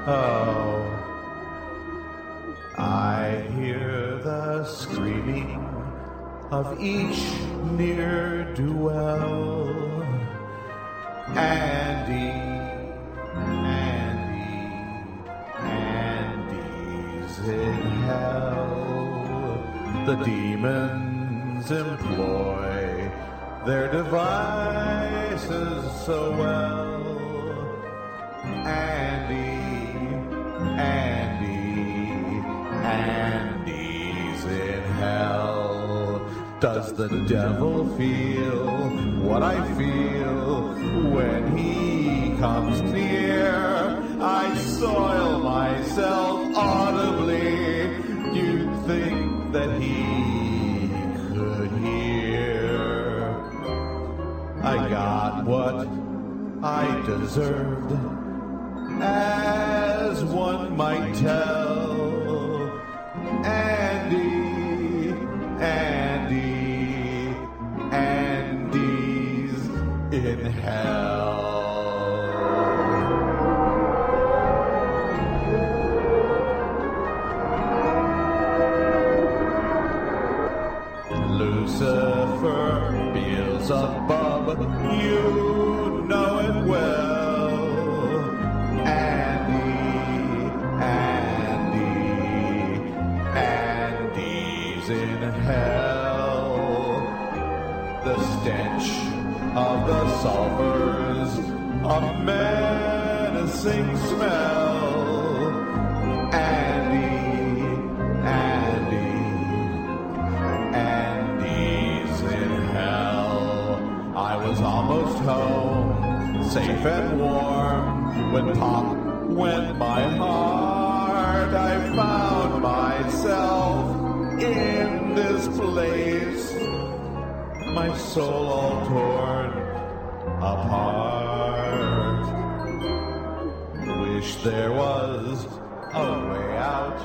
Oh, I hear the screaming of each ne'er-do-well. Andy's in hell. The demons employ their devices so well. Andy's in hell. Does the devil feel what I feel when he comes near? I soil myself audibly. You'd think that he could hear. I got what I deserved, as one might tell. Andy's in hell. Lucifer, Beelzebub, you know it well. Andy's in hell. The stench of the sulfurs, a menacing smell. Andy's in hell. I was almost home, safe and warm, when pop went my heart. I found myself in this place, my soul all torn apart. Wish there was a way out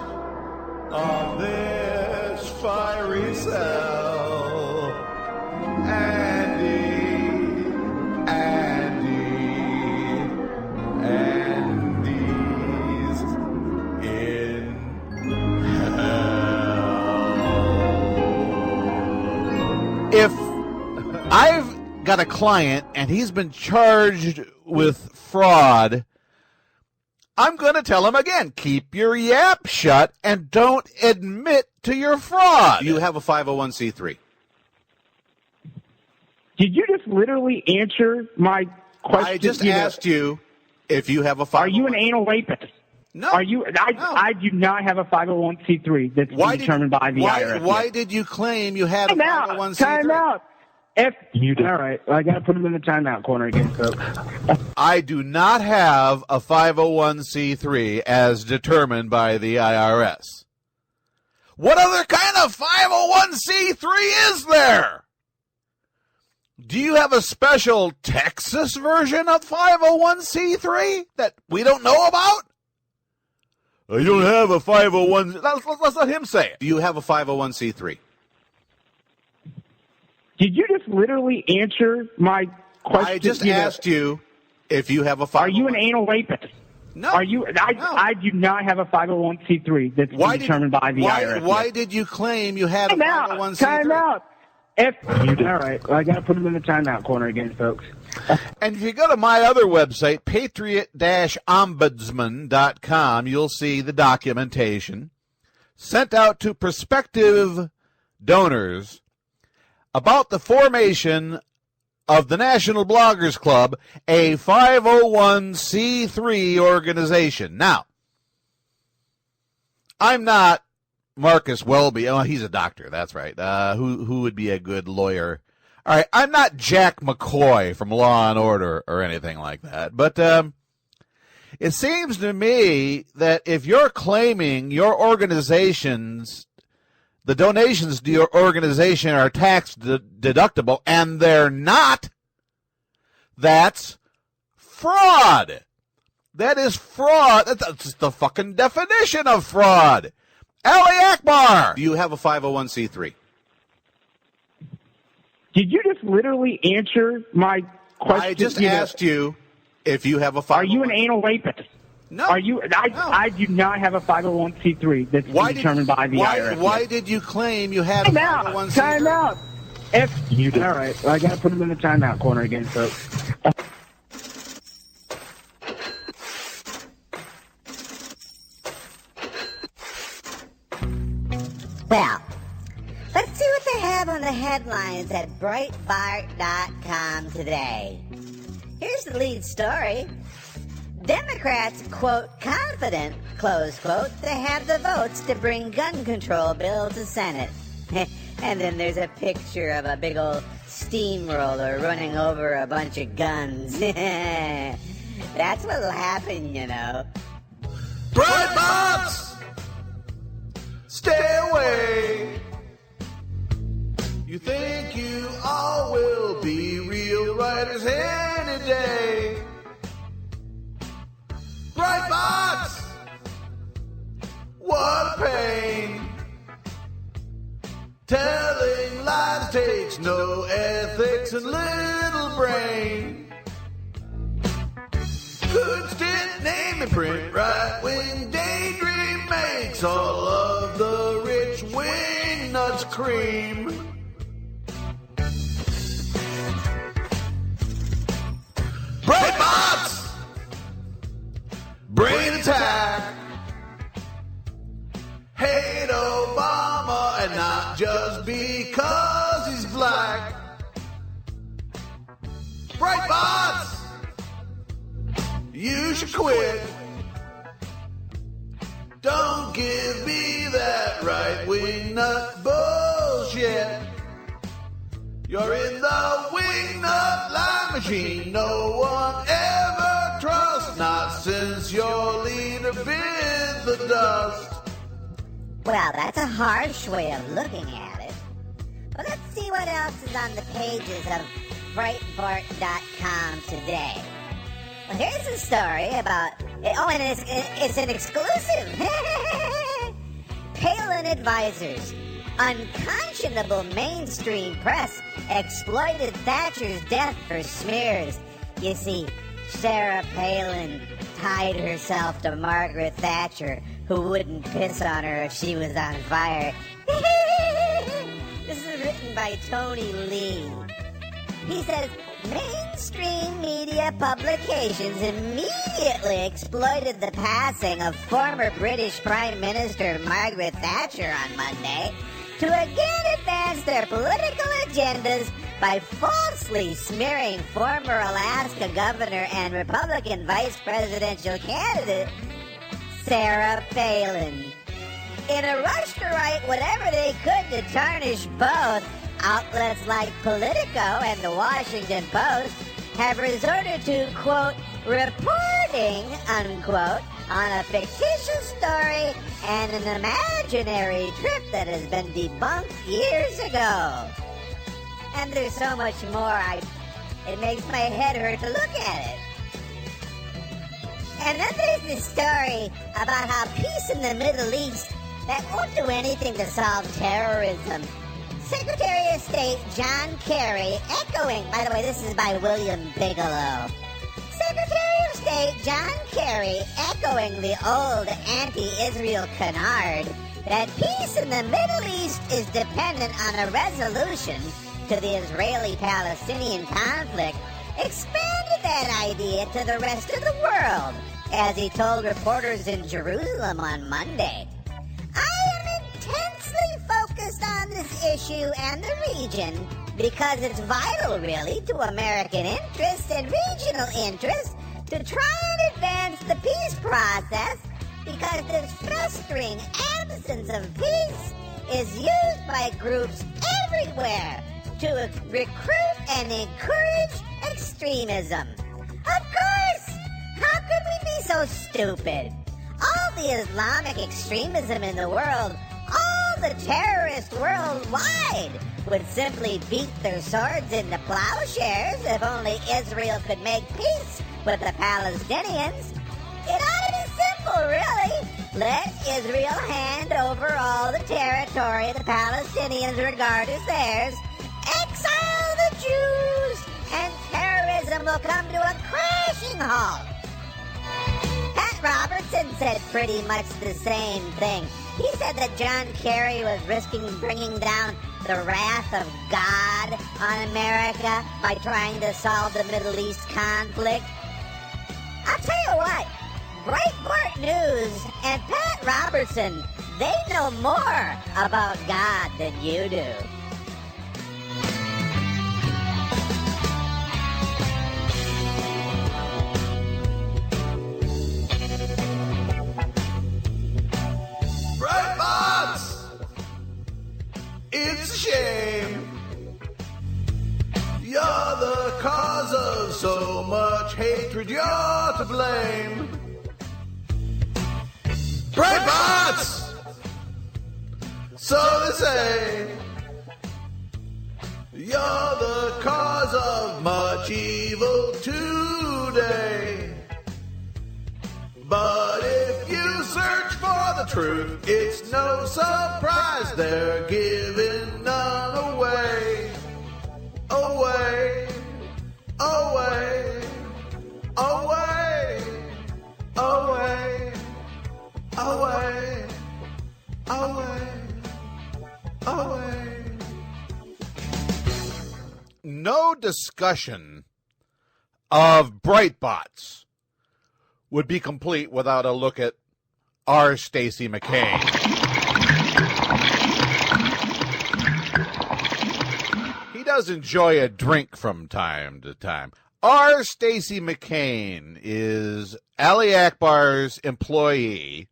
of this fiery cell. Andy's in hell. If I've got a client and he's been charged with fraud, I'm going to tell him again, keep your yap shut and don't admit to your fraud. Do you have a 501c3? Did you just literally answer my question? I just asked you if you have a 501c3. Are you an anal rapist? No. Are you? No. I do not have a 501c3 that's determined by the IRS. Why did you claim you had a 501c3? Time out. All right, I got to put him in the timeout corner again, folks. I do not have a 501c3 as determined by the IRS. What other kind of 501c3 is there? Do you have a special Texas version of 501c3 that we don't know about? I don't have a 501. Let's let him say it. Do you have a 501c3? Did you just literally answer my question? I just asked you if you have a 501c3. Are you an anal rapist? No. Are you? I do not have a 501c3 that's determined by the IRS. Why did you claim you had a 501c3? Time out. All right, I got to put him in the timeout corner again, folks. And if you go to my other website, patriot-ombudsman.com, you'll see the documentation sent out to prospective donors about the formation of the National Bloggers Club, a 501c3 organization. Now, I'm not Marcus Welby. Oh, he's a doctor. That's right. Who would be a good lawyer? All right. I'm not Jack McCoy from Law and Order or anything like that. But it seems to me that if you're claiming your organization's, the donations to your organization are tax deductible, and they're not, that's fraud. That is fraud. That's the fucking definition of fraud. Ali Akbar. Do you have a 501c3? Did you just literally answer my question? I just asked you if you have a 501c3. Are you an anal rapist? No. Are you? I do not have a 501c3 that's determined by the IRS. Why did you claim you had a Time out. 501c3? Time out. If you did. All right. Well, I got to put him in the timeout corner again, folks. Well, let's see what they have on the headlines at Breitbart.com today. Here's the lead story. Democrats, quote, confident, close quote, they have the votes to bring gun control bill to Senate. And then there's a picture of a big old steamroller running over a bunch of guns. That's what'll happen, you know. Breitbarts! Stay away. You think you all will be real writers any day. Breitbarts! What a pain. Telling lies takes no ethics and little brain. Good stint, name and print, right-wing daydream makes all of the rich wing nuts cream. Breitbarts! Brain attack. Hate Obama and not just because he's black. Breitbarts! You should quit. Don't give me that right-wing nut bullshit. You're in the wing nut line machine. No one ever trusts, not since your leader bit the dust. Well, that's a harsh way of looking at it. But let's see what else is on the pages of Breitbart.com today. Well, here's a story about... Oh, and it's an exclusive. Palin advisors. Unconscionable mainstream press exploited Thatcher's death for smears. You see, Sarah Palin tied herself to Margaret Thatcher, who wouldn't piss on her if she was on fire. This is written by Tony Lee. He says, mainstream media publications immediately exploited the passing of former British Prime Minister Margaret Thatcher on Monday to again advance their political agendas by falsely smearing former Alaska governor and Republican vice presidential candidate Sarah Palin. In a rush to write whatever they could to tarnish both, outlets like Politico and the Washington Post have resorted to, quote, reporting, unquote, on a fictitious story and an imaginary trip that has been debunked years ago. And there's so much more, it makes my head hurt to look at it. And then there's this story about how peace in the Middle East that won't do anything to solve terrorism. Secretary of State John Kerry echoing, by the way, this is by William Bigelow. Secretary of State John Kerry echoing the old anti-Israel canard that peace in the Middle East is dependent on a resolution to the Israeli-Palestinian conflict, expanded that idea to the rest of the world, as he told reporters in Jerusalem on Monday. I am intensely focused on this issue and the region because it's vital, really, to American interests and regional interests to try and advance the peace process, because this festering absence of peace is used by groups everywhere to recruit and encourage extremism. Of course! How could we be so stupid? All the Islamic extremism in the world, all the terrorists worldwide, would simply beat their swords into plowshares if only Israel could make peace with the Palestinians. It ought to be simple, really. Let Israel hand over all the territory the Palestinians regard as theirs, exile the Jews, and terrorism will come to a crashing halt. Pat Ross. Robertson said pretty much the same thing. He said that John Kerry was risking bringing down the wrath of God on America by trying to solve the Middle East conflict. I'll tell you what, Breitbart News and Pat Robertson, they know more about God than you do. Breitbarts! It's a shame. You're the cause of so much hatred. You're to blame. Breitbarts! So they say. You're the cause of much evil today. But if you search for the truth, it's no surprise they're giving none away. Away, away, away, away, away, away, away. No discussion of Breitbots would be complete without a look at R. Stacey McCain. He does enjoy a drink from time to time. R. Stacey McCain is Ali Akbar's employee.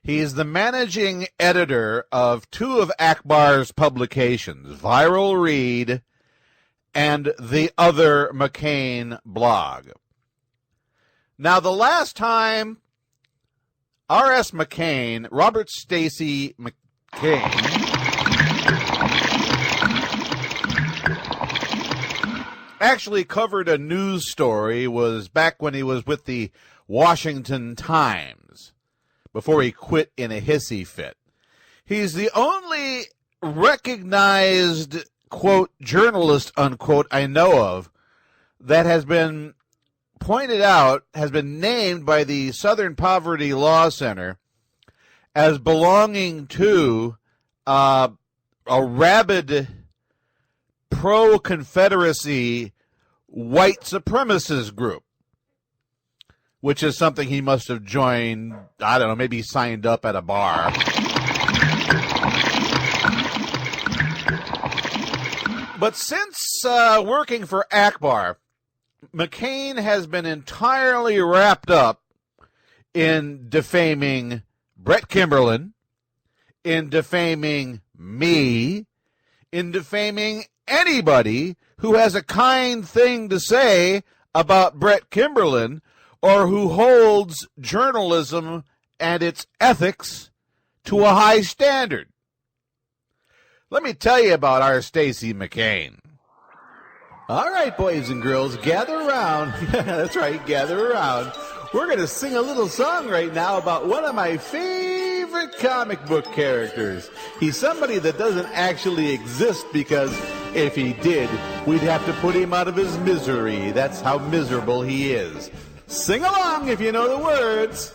He is the managing editor of two of Akbar's publications, Viral Read and the Other McCain blog. Now, the last time R.S. McCain, Robert Stacey McCain, actually covered a news story was back when he was with the Washington Times, before he quit in a hissy fit. He's the only recognized, quote, journalist, unquote, I know of that has been pointed out, has been named by the Southern Poverty Law Center as belonging to a rabid pro-Confederacy white supremacist group, which is something he must have joined, I don't know, maybe signed up at a bar. But since working for Akbar, McCain has been entirely wrapped up in defaming Brett Kimberlin, in defaming me, in defaming anybody who has a kind thing to say about Brett Kimberlin or who holds journalism and its ethics to a high standard. Let me tell you about our Stacey McCain. All right, boys and girls, gather around. That's right, gather around. We're going to sing a little song right now about one of my favorite comic book characters. He's somebody that doesn't actually exist because if he did, we'd have to put him out of his misery. That's how miserable he is. Sing along if you know the words.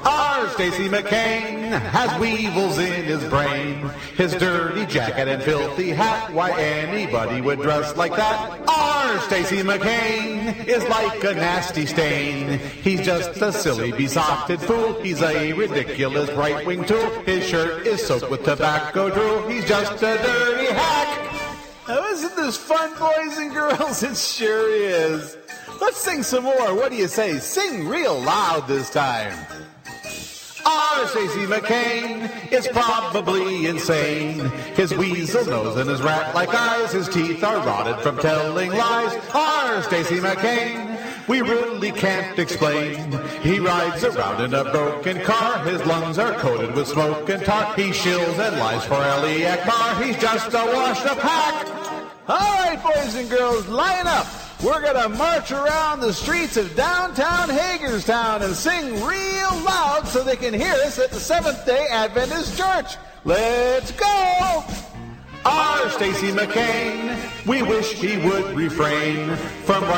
Our Stacey McCain has weevils in his brain. His dirty jacket and filthy hat, why anybody would dress like that? Our Stacey McCain is like a nasty stain. He's just a silly, besotted fool. He's a ridiculous right-wing tool. His shirt is soaked with tobacco drool. He's just a dirty hack. Now, isn't this fun, boys and girls? It sure is. Let's sing some more. What do you say? Sing real loud this time. Our Stacey McCain is probably insane. His weasel nose and his rat-like eyes, his teeth are rotted from telling lies. Our Stacey McCain, we really can't explain. He rides around in a broken car. His lungs are coated with smoke and tar. He shills and lies for Ali Akbar. He's just a washed-up hack. All right, boys and girls, line up. We're going to march around the streets of downtown Hagerstown and sing real loud so they can hear us at the Seventh-day Adventist Church. Let's go! Our Stacey McCain, we wish he would refrain from